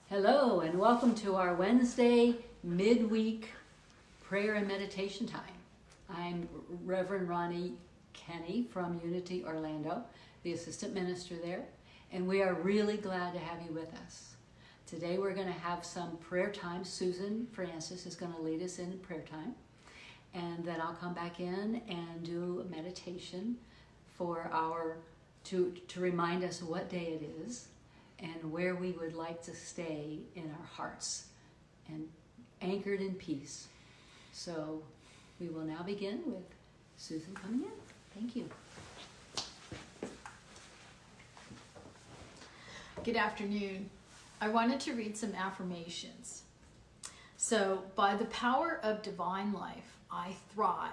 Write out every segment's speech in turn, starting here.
Hello and welcome to our Wednesday midweek prayer and meditation time. I'm Reverend Ronnie Kenny from Unity Orlando, the assistant minister there, and we are really glad to have you with us. Today we're going to have some prayer time. Susan Francis is going to lead us in prayer time, and then I'll come back in and do a meditation for to remind us what day it is and where we would like to stay in our hearts and anchored in peace. So we will now begin with Susan coming in. Thank you. Good afternoon. I wanted to read some affirmations. So, by the power of divine life, I thrive.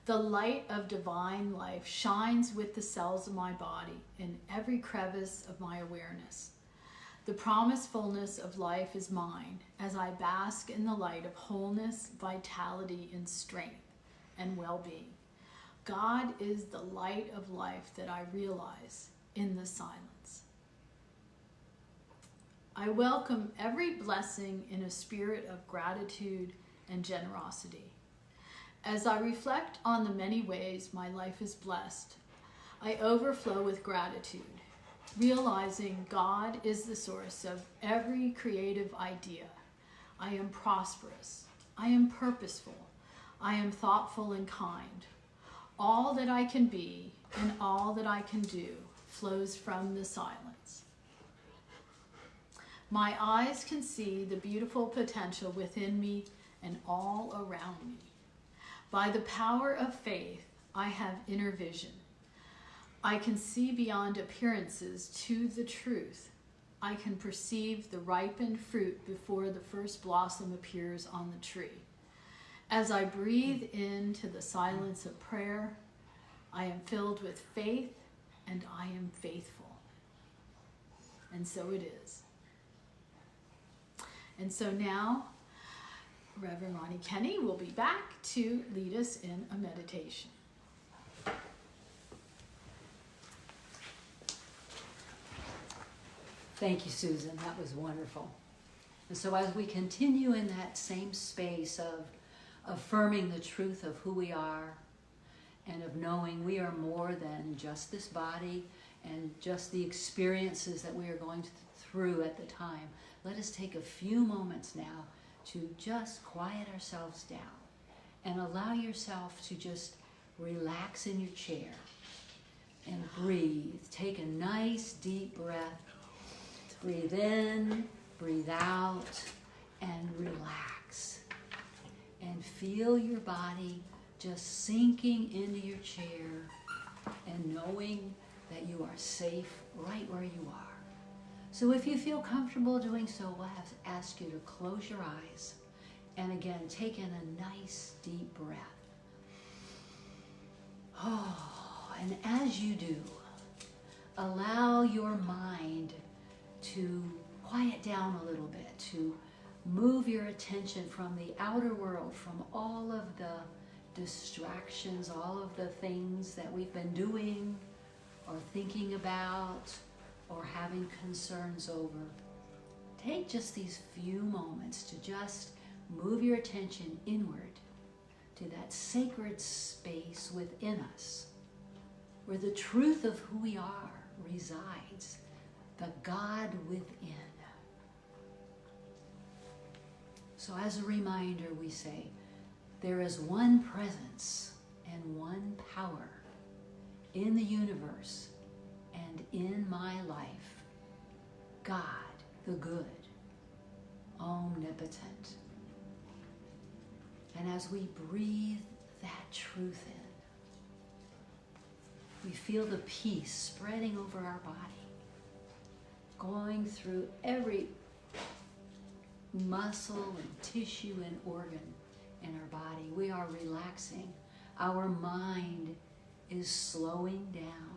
The light of divine life shines with the cells of my body in every crevice of my awareness. The promised fullness of life is mine as I bask in the light of wholeness, vitality, and strength and well-being. God is the light of life that I realize in the silence. I welcome every blessing in a spirit of gratitude and generosity. As I reflect on the many ways my life is blessed, I overflow with gratitude, realizing God is the source of every creative idea. I am prosperous. I am purposeful. I am thoughtful and kind. All that I can be and all that I can do flows from the silence. My eyes can see the beautiful potential within me and all around me. By the power of faith, I have inner vision. I can see beyond appearances to the truth. I can perceive the ripened fruit before the first blossom appears on the tree. As I breathe into the silence of prayer, I am filled with faith and I am faithful. And so it is. And so now, Reverend Ronnie Kenny will be back to lead us in a meditation. Thank you, Susan. That was wonderful. And so as we continue in that same space of affirming the truth of who we are and of knowing we are more than just this body and just the experiences that we are going through at the time, let us take a few moments now to just quiet ourselves down and allow yourself to just relax in your chair and breathe. Take a nice deep breath. Breathe in, breathe out, and relax. And feel your body just sinking into your chair and knowing that you are safe right where you are. So if you feel comfortable doing so, we'll ask you to close your eyes and again take in a nice deep breath. Oh, and as you do, allow your mind to quiet down a little bit, to move your attention from the outer world, from all of the distractions, all of the things that we've been doing or thinking about or having concerns over. Take just these few moments to just move your attention inward to that sacred space within us where the truth of who we are resides, the God within. So as a reminder, we say, there is one presence and one power in the universe and in my life, God, the good, omnipotent. And as we breathe that truth in, we feel the peace spreading over our body, going through every muscle and tissue and organ in our body. We are relaxing. Our mind is slowing down.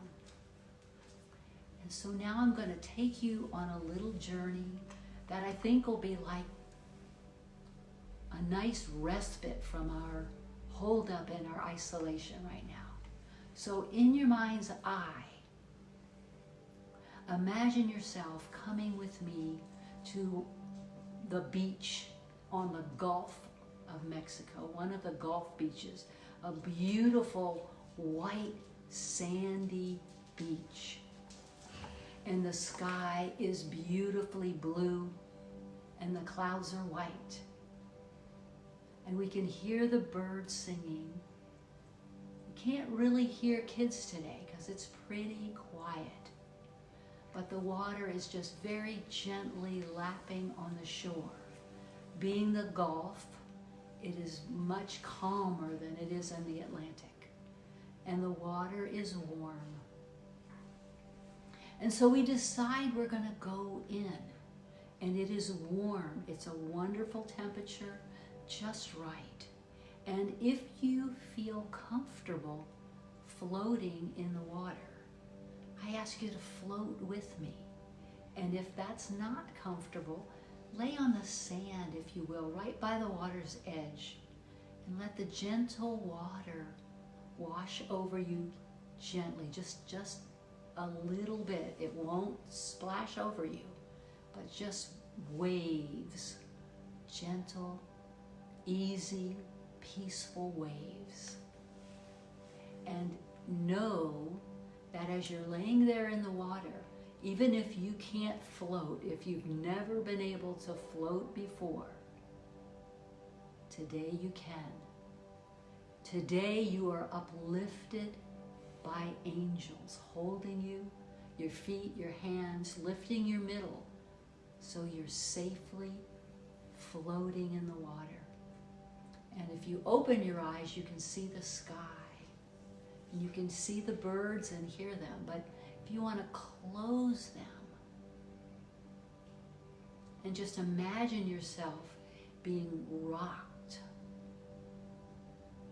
And so now I'm going to take you on a little journey that I think will be like a nice respite from our holdup and our isolation right now. So in your mind's eye, imagine yourself coming with me to the beach on the Gulf of Mexico, one of the Gulf beaches, a beautiful white sandy beach. And the sky is beautifully blue and the clouds are white. And we can hear the birds singing. You can't really hear kids today because it's pretty quiet. But the water is just very gently lapping on the shore. Being the Gulf, it is much calmer than it is in the Atlantic. And the water is warm. And so we decide we're going to go in. And it is warm. It's a wonderful temperature, just right. And if you feel comfortable floating in the water, I ask you to float with me. And if that's not comfortable, lay on the sand, if you will, right by the water's edge. And let the gentle water wash over you gently, just a little bit. It won't splash over you, but just waves, gentle, easy, peaceful waves. And know that as you're laying there in the water, even if you can't float, if you've never been able to float before, today you can. Today you are uplifted by angels holding you, your feet, your hands, lifting your middle, so you're safely floating in the water. And if you open your eyes, you can see the sky. And you can see the birds and hear them. But if you want to close them, and just imagine yourself being rocked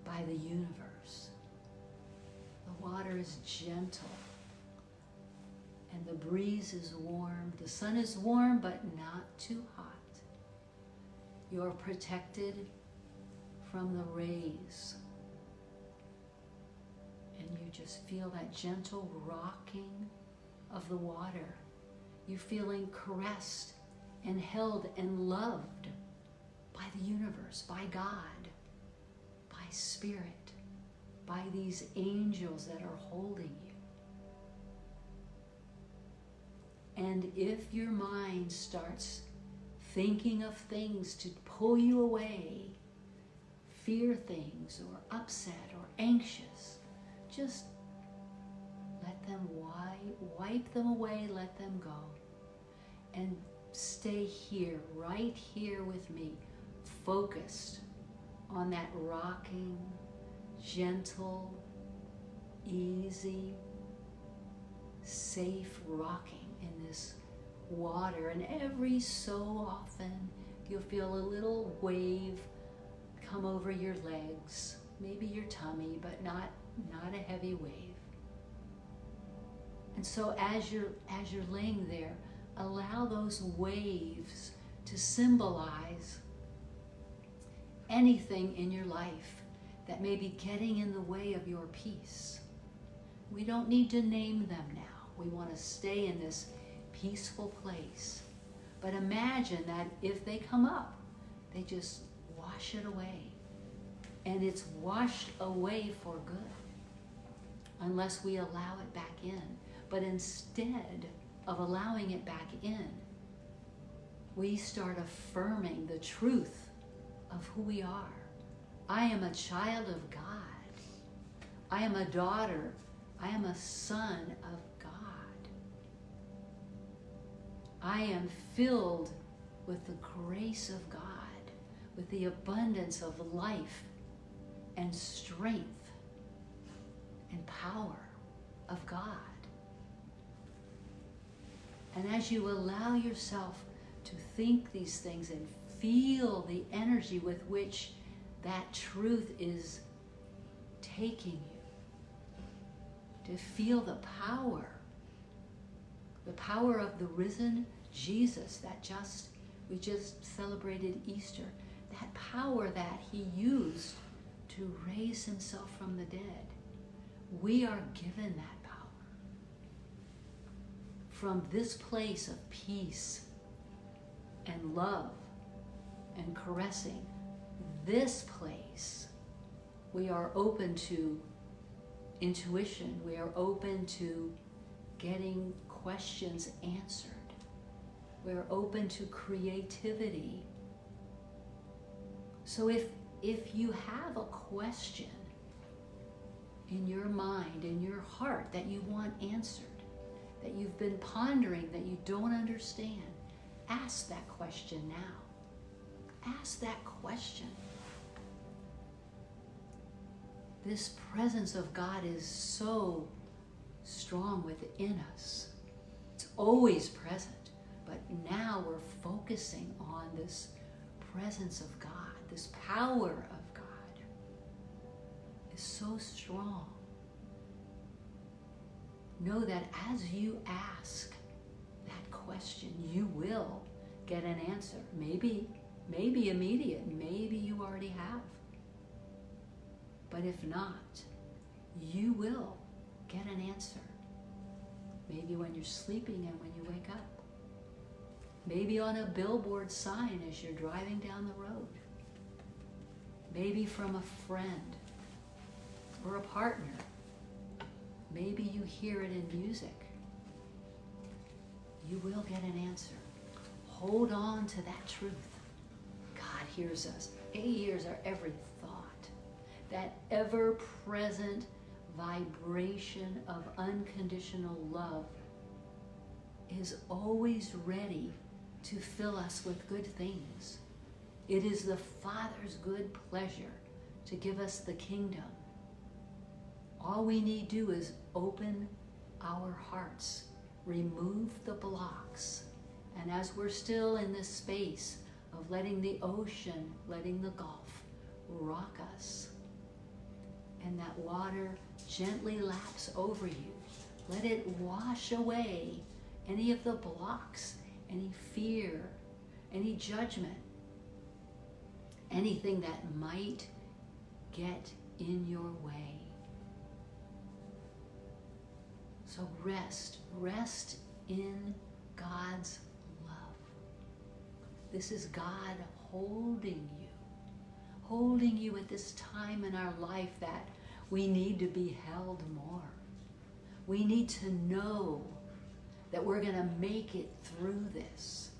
by the universe. The water is gentle. And the breeze is warm. The sun is warm, but not too hot. You're protected from the rays. And you just feel that gentle rocking of the water. You're feeling caressed and held and loved by the universe, by God, by Spirit, by these angels that are holding you. And if your mind starts thinking of things to pull you away, fear things or upset or anxious, just let them wipe them away, let them go. And stay here, right here with me, focused on that rocking, gentle, easy, safe rocking in this water. And every so often you'll feel a little wave come over your legs, maybe your tummy, but not a heavy wave. And so as you're laying there, allow those waves to symbolize anything in your life that may be getting in the way of your peace. We don't need to name them now. We want to stay in this peaceful place. But imagine that if they come up, they just wash it away. And it's washed away for good, unless we allow it back in. But instead of allowing it back in, we start affirming the truth of who we are. I am a child of God. I am a daughter. I am a son of God. I am filled with the grace of God, with the abundance of life and strength and power of God. And as you allow yourself to think these things and feel the energy with which that truth is taking you, to feel the power of the risen Jesus that we just celebrated Easter, that power that he used to raise himself from the dead. We are given that power. From this place of peace, and love and caressing. This place, we are open to intuition. We are open to getting questions answered. We're open to creativity. So if you have a question in your mind, in your heart, that you want answered, that you've been pondering, that you don't understand, ask that question now. Ask that question. This presence of God is so strong within us. It's always present, but now we're focusing on this presence of God, this power of God is so strong. Know that as you ask that question, you will get an answer. Maybe immediate, maybe you already have. But if not, you will get an answer. Maybe when you're sleeping and when you wake up. Maybe on a billboard sign as you're driving down the road. Maybe from a friend or a partner. Maybe you hear it in music. You will get an answer. Hold on to that truth. God hears us. He hears our every thought. That ever-present vibration of unconditional love is always ready to fill us with good things. It is the Father's good pleasure to give us the kingdom. All we need to do is open our hearts, remove the blocks, and as we're still in this space of letting the ocean, letting the Gulf rock us, and that water gently laps over you, let it wash away any of the blocks, any fear, any judgment, anything that might get in your way. So rest in God's love. This is God holding you at this time in our life that we need to be held more. We need to know that we're going to make it through this.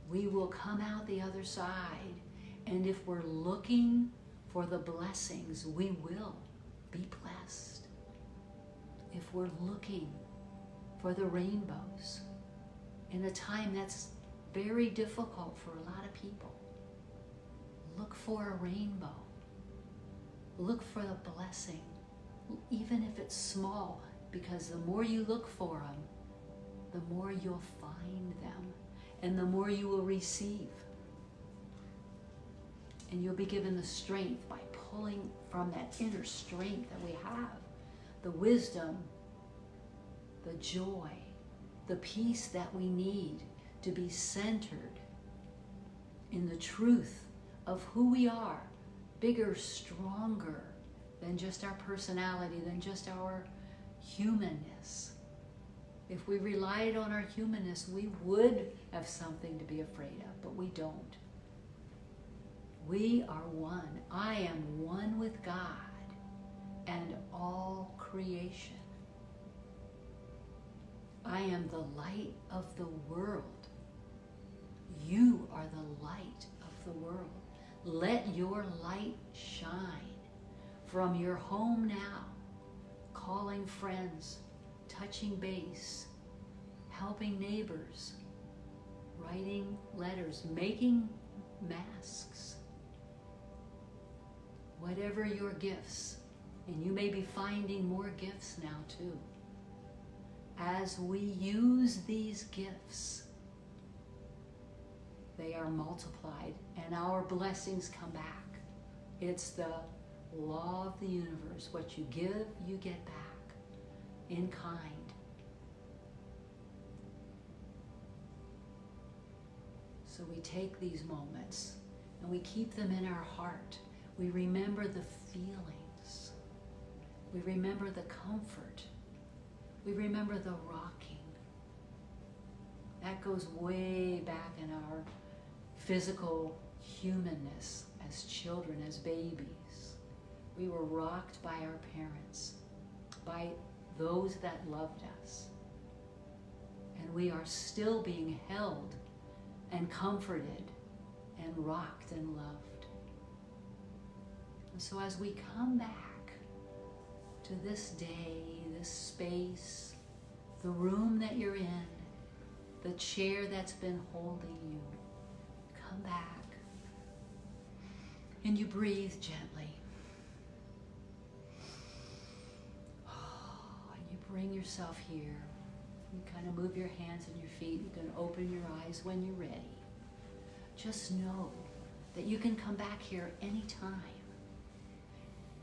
We will come out the other side, and if we're looking for the blessings, we will be blessed. If we're looking for the rainbows in a time that's very difficult for a lot of people, look for a rainbow. Look for the blessing, even if it's small, because the more you look for them, the more you'll find them, and the more you will receive. And you'll be given the strength by pulling from that inner strength that we have, the wisdom, the joy, the peace that we need to be centered in the truth of who we are, bigger, stronger than just our personality, than just our humanness. If we relied on our humanness, we would have something to be afraid of, but we don't. We are one. I am one with God and all creation. I am the light of the world. You are the light of the world. Let your light shine from your home now, calling friends, touching base, helping neighbors, writing letters, making masks. Whatever your gifts, and you may be finding more gifts now too. As we use these gifts, they are multiplied and our blessings come back. It's the law of the universe. What you give, you get back in kind. So we take these moments and we keep them in our heart. We remember the feelings. We remember the comfort. We remember the rocking. That goes way back in our physical humanness as children, as babies. We were rocked by our parents, by those that loved us. And we are still being held and comforted and rocked and loved. And so as we come back to this day, this space, the room that you're in, the chair that's been holding you, come back and you breathe gently. And you bring yourself here. You kind of move your hands and your feet. You can open your eyes when you're ready. Just know that you can come back here anytime.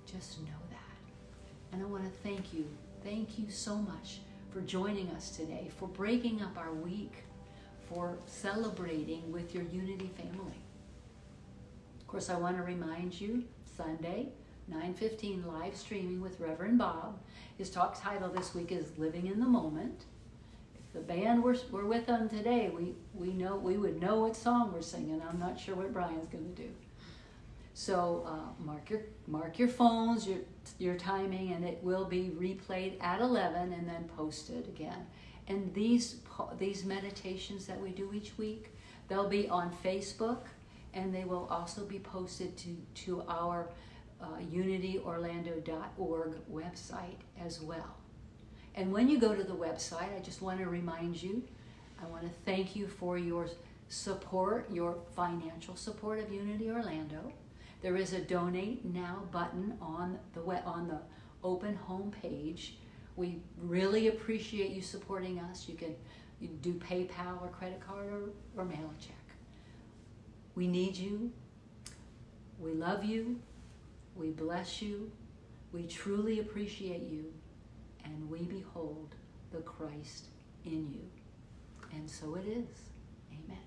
Just know that. And I want to thank you. Thank you so much for joining us today, for breaking up our week, for celebrating with your Unity family. Of course, I want to remind you, Sunday, 9:15 live streaming with Reverend Bob. His talk title this week is Living in the Moment. If the band were with them today, we would know what song we're singing. I'm not sure what Brian's going to do. So mark your phones, your timing, and it will be replayed at 11 and then posted again. And these meditations that we do each week, they'll be on Facebook, and they will also be posted to our unityorlando.org website as well. And when you go to the website, I just want to remind you, I want to thank you for your support, your financial support of Unity Orlando. There is a Donate Now button on the open home page. We really appreciate you supporting us. You can do PayPal or credit card or mail a check. We need you. We love you. We bless you. We truly appreciate you. And we behold the Christ in you. And so it is. Amen.